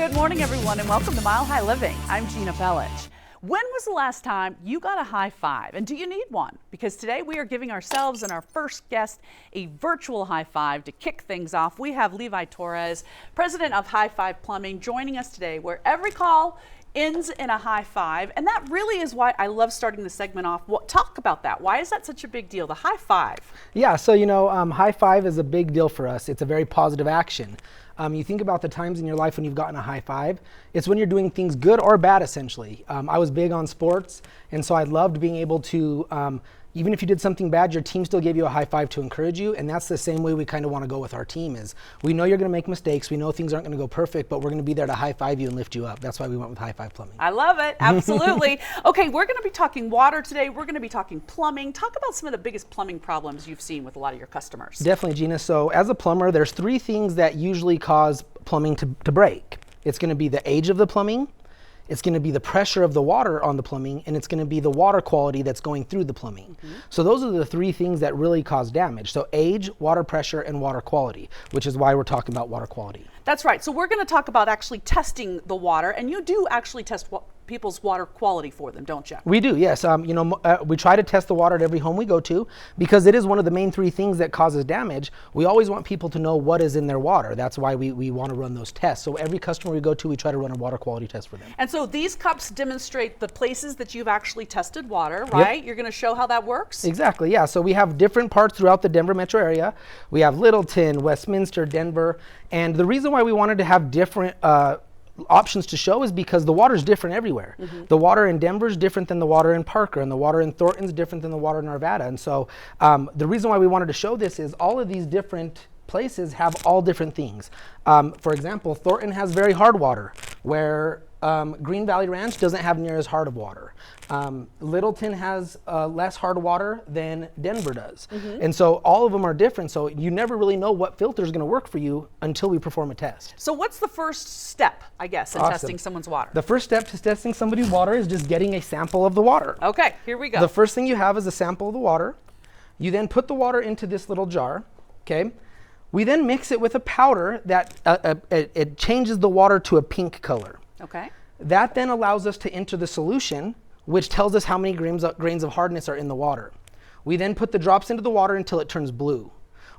Good morning, everyone, and welcome to Mile High Living. I'm Gina Pellich. When was the last time you got a high five? And do you need one? Because today we are giving ourselves and our first guest a virtual high five to kick things off. We have Levi Torres, president of High Five Plumbing, joining us today, where every call ends in a high five. And that really is why I love starting the segment off. Talk about that. Why is that such a big deal, the high five? Yeah, so high five is a big deal for us. It's a very positive action. You think about the times in your life when you've gotten a high five. It's when you're doing things good or bad, essentially. I was big on sports, and so I loved being able to, even if you did something bad, your team still gave you a high five to encourage you, and that's the same way we kind of want to go with our team. Is we know you're going to make mistakes, we know things aren't going to go perfect, but we're going to be there to high five you and lift you up. That's why we went with High Five Plumbing. I love it, absolutely. Okay, we're going to be talking water today, we're going to be talking plumbing. Talk about some of the biggest plumbing problems you've seen with a lot of your customers. Definitely, Gina. So as a plumber, there's three things that usually cause plumbing to break. It's going to be the age of the plumbing, it's going to be the pressure of the water on the plumbing, and it's going to be the water quality that's going through the plumbing. So those are the three things that really cause damage. So age, water pressure, and water quality, which is why we're talking about water quality. That's right. So we're going to talk about actually testing the water, and you do actually test people's water quality for them, don't you? We do, yes. We try to test the water at every home we go to because it is one of the main three things that causes damage. We always want people to know what is in their water. That's why we want to run those tests. So every customer we go to, we try to run a water quality test for them. And so these cups demonstrate the places that you've actually tested water, right? Yep. You're going to show how that works? Exactly, yeah. So we have different parts throughout the Denver metro area. We have Littleton, Westminster, Denver, and the reason why we wanted to have different options to show is because the water is different everywhere. The water in Denver is different than the water in Parker, and the water in Thornton is different than the water in Arvada. And so the reason why we wanted to show this is all of these different places have all different things. For example, Thornton has very hard water, where Green Valley Ranch doesn't have near as hard of water. Littleton has less hard water than Denver does. And so all of them are different. So you never really know what filter is going to work for you until we perform a test. So what's the first step, I guess, in testing someone's water? The first step to testing somebody's water is just getting a sample of the water. Okay, here we go. The first thing you have is a sample of the water. You then put the water into this little jar, okay? We then mix it with a powder that it changes the water to a pink color. Okay. That then allows us to enter the solution, which tells us how many grains of hardness are in the water. We then put the drops into the water until it turns blue.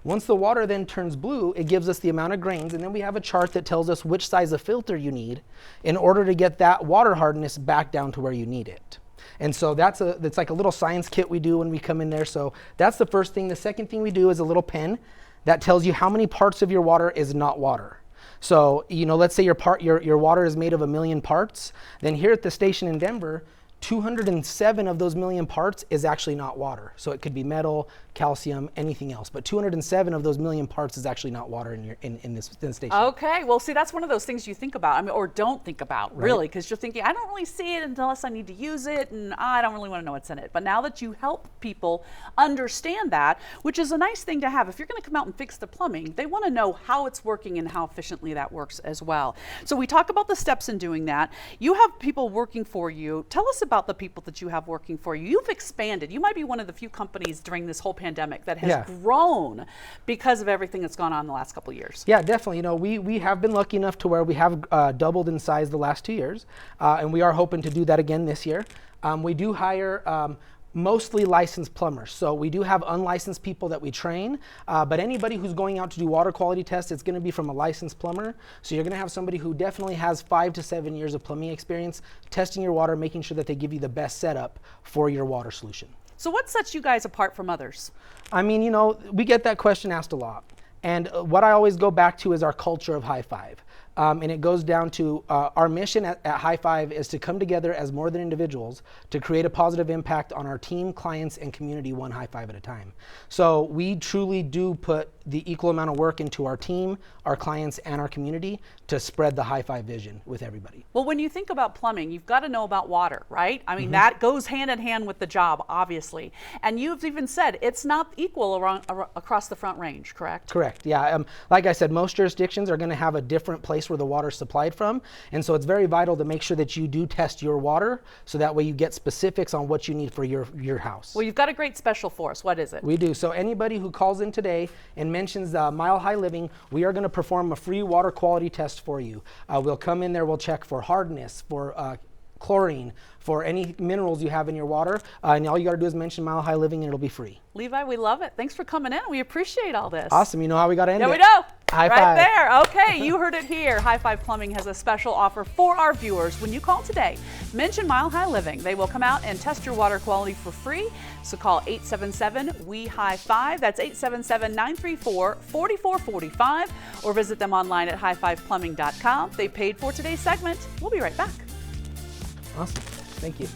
Once the water then turns blue, it gives us the amount of grains, and then we have a chart that tells us which size of filter you need in order to get that water hardness back down to where you need it. And so that's like a little science kit we do when we come in there. So that's the first thing. The second thing we do is a little pen that tells you how many parts of your water is not water. So, let's say your water is made of 1 million parts. Then here at the station in Denver, 207 of those million parts is actually not water. So it could be metal, calcium, anything else. But 207 of those million parts is actually not water in this station. Okay, well, see, that's one of those things you think about, or don't think about, really, because you're thinking, I don't really see it unless I need to use it, and I don't really want to know what's in it. But now that you help people understand that, which is a nice thing to have, if you're going to come out and fix the plumbing, they want to know how it's working and how efficiently that works as well. So we talk about the steps in doing that. You have people working for you. Tell us about the people that you have working for you. You've expanded. You might be one of the few companies during this whole pandemic that has grown because of everything that's gone on in the last couple of years. Yeah, definitely. We have been lucky enough to where we have doubled in size the last 2 years, and we are hoping to do that again this year. We do hire mostly licensed plumbers. So we do have unlicensed people that we train, but anybody who's going out to do water quality tests, it's going to be from a licensed plumber. So you're going to have somebody who definitely has 5 to 7 years of plumbing experience, testing your water, making sure that they give you the best setup for your water solution. So what sets you guys apart from others? I mean, we get that question asked a lot. And what I always go back to is our culture of high five. And it goes down to our mission at High Five is to come together as more than individuals to create a positive impact on our team, clients, and community, one high five at a time. So we truly do put the equal amount of work into our team, our clients, and our community to spread the high five vision with everybody. Well, when you think about plumbing, you've got to know about water, right? I mean, that goes hand in hand with the job, obviously. And you've even said it's not equal across the Front Range, correct? Correct, yeah. Like I said, most jurisdictions are going to have a different place place where the water is supplied from. And so it's very vital to make sure that you do test your water, so that way you get specifics on what you need for your house. Well, you've got a great special for us. What is it? We do. So anybody who calls in today and mentions Mile High Living, we are going to perform a free water quality test for you. We'll come in there, we'll check for hardness, for chlorine, for any minerals you have in your water, and all you got to do is mention Mile High Living and it'll be free. Levi, we love it. Thanks for coming in. We appreciate all this. Awesome. You know how we got to end it? Yeah, we know. High right five. There. Okay, you heard it here. High Five Plumbing has a special offer for our viewers. When you call today, mention Mile High Living. They will come out and test your water quality for free. So call 877-WE-HIGH-5. That's 877-934-4445. Or visit them online at highfiveplumbing.com. They paid for today's segment. We'll be right back. Awesome. Thank you.